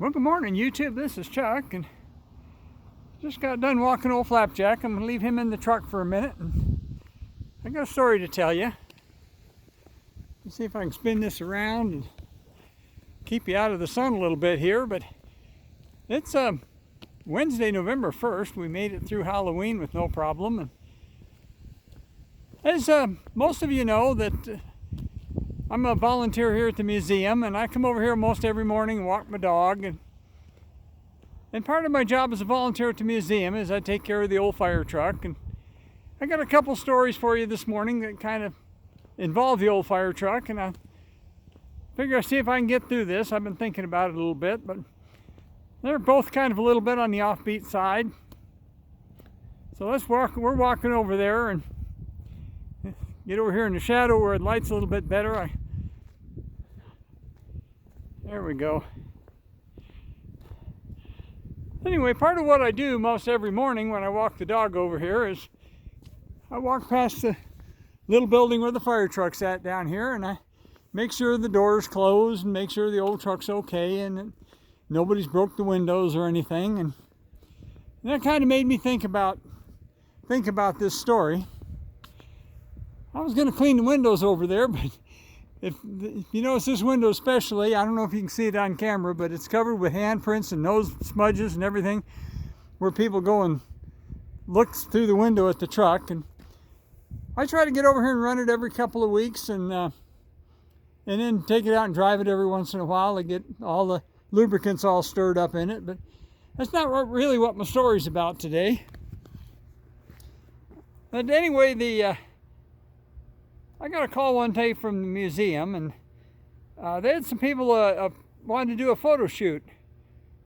Well, good morning, YouTube. This is Chuck, and just got done walking old Flapjack. I'm gonna leave him in the truck for a minute, and I got a story to tell you. Let's see if I can spin this around and keep you out of the sun a little bit here. But it's Wednesday, November 1st. We made it through Halloween with no problem. And as most of you know, that I'm a volunteer here at the museum, and I come over here most every morning and walk my dog. And part of my job as a volunteer at the museum is I take care of the old fire truck. And I got a couple stories for you this morning that kind of involve the old fire truck, and I figure I'll see if I can get through this. I've been thinking about it a little bit, but they're both kind of a little bit on the offbeat side. So let's walk. We're walking over there and get over here in the shadow where the light's a little bit better. There we go. Anyway, part of what I do most every morning when I walk the dog over here is I walk past the little building where the fire truck's at down here, and I make sure the door's closed and make sure the old truck's okay and that nobody's broke the windows or anything. And that kind of made me think about this story. I was going to clean the windows over there, but if you notice this window especially, I don't know if you can see it on camera, but it's covered with handprints and nose smudges and everything, where people go and look through the window at the truck. And I try to get over here and run it every couple of weeks, and then take it out and drive it every once in a while to get all the lubricants all stirred up in it. But that's not really what my story's about today. But anyway, I got a call one day from the museum, and they had some people wanted to do a photo shoot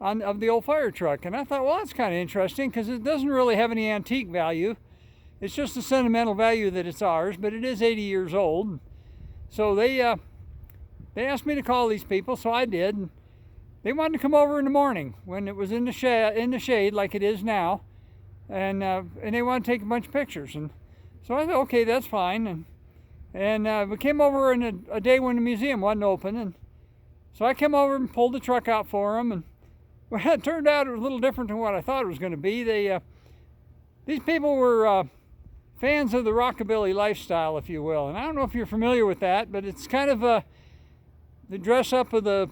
of the old fire truck. And I thought, well, that's kind of interesting because it doesn't really have any antique value. It's just a sentimental value that it's ours, but it is 80 years old. So they asked me to call these people, so I did. And they wanted to come over in the morning when it was in the shade like it is now, and they wanted to take a bunch of pictures. And so I thought, okay, that's fine. And we came over in a day when the museum wasn't open, and so I came over and pulled the truck out for them. And well, it turned out it was a little different than what I thought it was going to be. These people were fans of the rockabilly lifestyle, if you will. And I don't know if you're familiar with that, but it's kind of the dress up of the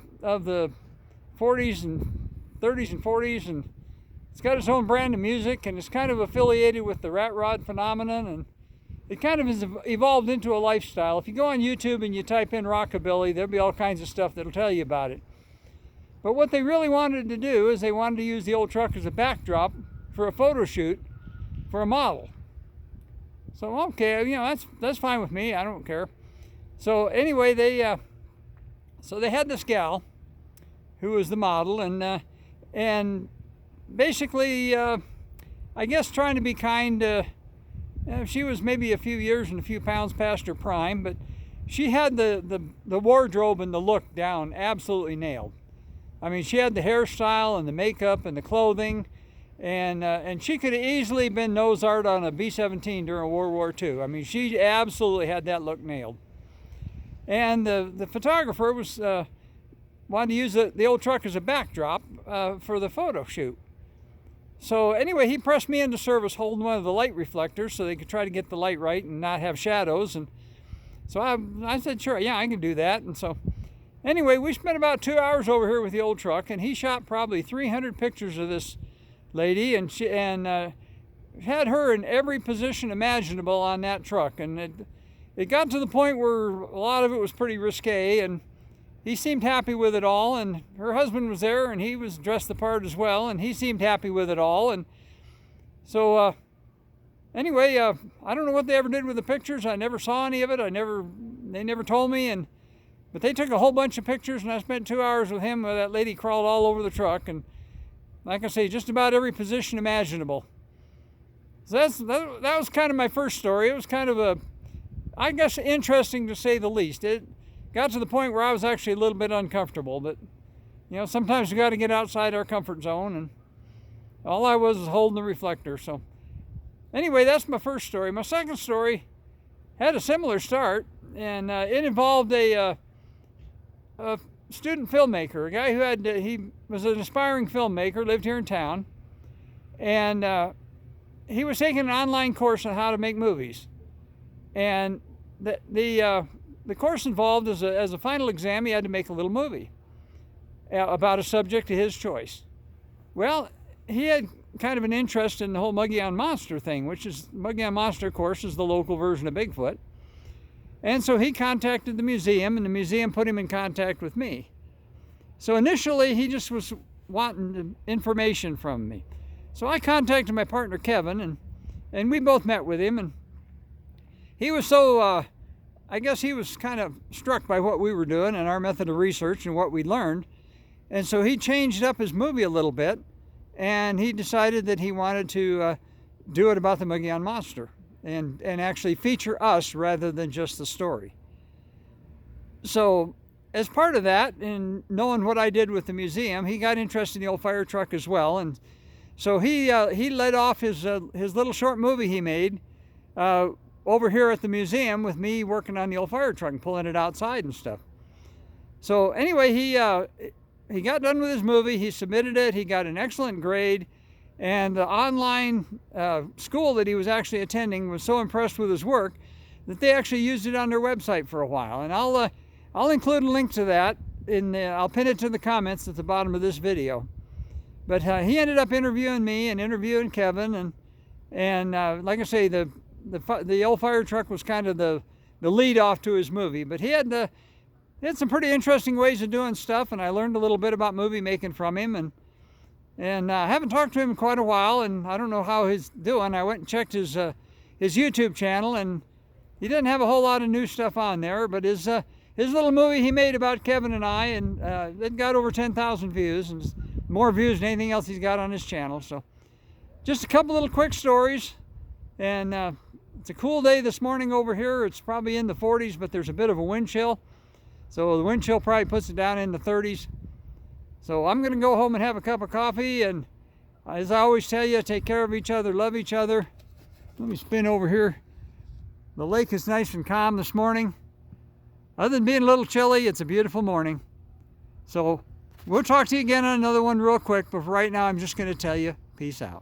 40s and 30s and 40s, and it's got its own brand of music, and it's kind of affiliated with the rat rod phenomenon, and it kind of has evolved into a lifestyle. If you go on YouTube and you type in rockabilly, there'll be all kinds of stuff that'll tell you about it. But what they really wanted to do is they wanted to use the old truck as a backdrop for a photo shoot for a model. So okay, that's fine with me. I don't care. So anyway, they had this gal who was the model, and basically, I guess trying to be kind. She was maybe a few years and a few pounds past her prime, but she had the wardrobe and the look down absolutely nailed. I mean, she had the hairstyle and the makeup and the clothing, and she could have easily been nose art on a B-17 during World War II. I mean, she absolutely had that look nailed. And the photographer was wanted to use the old truck as a backdrop for the photo shoot. So anyway, he pressed me into service holding one of the light reflectors so they could try to get the light right and not have shadows. And so I said, sure, yeah, I can do that. And so anyway, we spent about 2 hours over here with the old truck, and he shot probably 300 pictures of this lady, and she had her in every position imaginable on that truck. And it got to the point where a lot of it was pretty risque, and he seemed happy with it all, and her husband was there, and he was dressed the part as well, and he seemed happy with it all. And so anyway, I don't know what they ever did with the pictures. I never saw any of it. They never told me. But they took a whole bunch of pictures, and I spent 2 hours with him where that lady crawled all over the truck, and like I say, just about every position imaginable. So that was kind of my first story. It was kind of I guess, interesting to say the least. It got to the point where I was actually a little bit uncomfortable, but sometimes we got to get outside our comfort zone, and all I was holding the reflector. So anyway, that's my first story. My second story had a similar start, and it involved a student filmmaker, a guy who he was an aspiring filmmaker, lived here in town, and he was taking an online course on how to make movies. And the course involved as a final exam, he had to make a little movie about a subject of his choice. Well, he had kind of an interest in the whole Mogollon Monster thing, which is, Mogollon Monster, of course, is the local version of Bigfoot. And so he contacted the museum, and the museum put him in contact with me. So initially, he just was wanting information from me. So I contacted my partner, Kevin, and we both met with him, and he was so, I guess he was kind of struck by what we were doing and our method of research and what we learned. And so he changed up his movie a little bit, and he decided that he wanted to do it about the Mogollon Monster and actually feature us rather than just the story. So as part of that, and knowing what I did with the museum, he got interested in the old fire truck as well. And so he led off his little short movie he made over here at the museum with me working on the old fire truck and pulling it outside and stuff. So anyway, he got done with his movie, he submitted it, he got an excellent grade, and the online school that he was actually attending was so impressed with his work that they actually used it on their website for a while. And I'll include a link to that, I'll pin it to the comments at the bottom of this video. But he ended up interviewing me and interviewing Kevin, and like I say, the old fire truck was kind of the lead off to his movie. But he had some pretty interesting ways of doing stuff, and I learned a little bit about movie making from him. And I haven't talked to him in quite a while, and I don't know how he's doing. I went and checked his YouTube channel, and he didn't have a whole lot of new stuff on there. But his little movie he made about Kevin and I, and it got over 10,000 views, and more views than anything else he's got on his channel. So just a couple little quick stories, and it's a cool day this morning over here. It's probably in the 40s, but there's a bit of a wind chill. So the wind chill probably puts it down in the 30s. So I'm going to go home and have a cup of coffee, and as I always tell you, take care of each other, love each other. Let me spin over here. The lake is nice and calm this morning. Other than being a little chilly, it's a beautiful morning. So we'll talk to you again on another one real quick, but for right now, I'm just going to tell you, peace out.